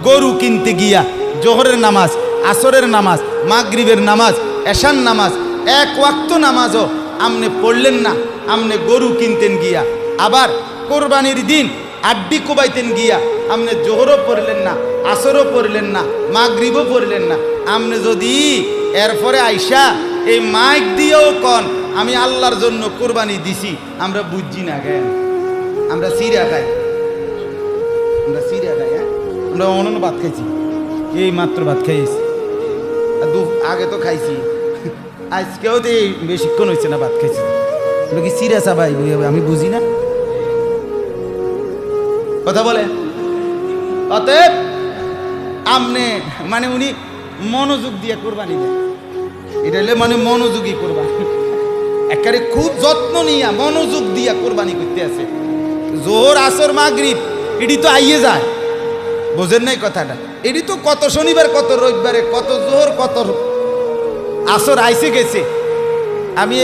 গরু কিনতে গিয়া জোহরের নামাজ, আসরের নামাজ, মাগরিবের নামাজ, এশার নামাজ, এক ওয়াক্ত নামাজও আমনে পড়লেন না, আমনে গরু কিনতেন গিয়া। আবার কোরবানির দিন আড্ডি কোবাইতেন গিয়া আমনে জোহরও পড়লেন না, আসরও পড়লেন না, মাগরিবও পড়লেন না। আমনে যদি এরপরে আইসা এই মাইক দিয়েও কন আমি আল্লাহর জন্য কোরবানি দিছি, আমরা বুঝছি না কেন? আমরা সিরা খাই, আমরা সিরা খাই, হ্যাঁ আমরা অনন্য ভাত খাইছি, এই মাত্র ভাত খাইছি, আগে তো খাইছি, আজকেও তো এই বেশিক্ষণ হয়েছে না ভাত খাইছি। কি সিরা চাবাই আমি বুঝি না কথা বলে। অতএব আমনে মানে উনি মনোযোগ দিয়ে কোরবানি দেয়, এটা হলে মানে মনোযোগী কোরবানি, একেবারে খুব যত্ন নিয়া মনোযোগ দিয়া কোরবানি করতে আছে। জোহর আসর মাগরিব এটি তো আইয়ে যায়, বোঝেন নাই কথাটা? এটি তো কত শনিবার কত রবিবারে কত জোহর কত আসর আইসে গেছে। আমি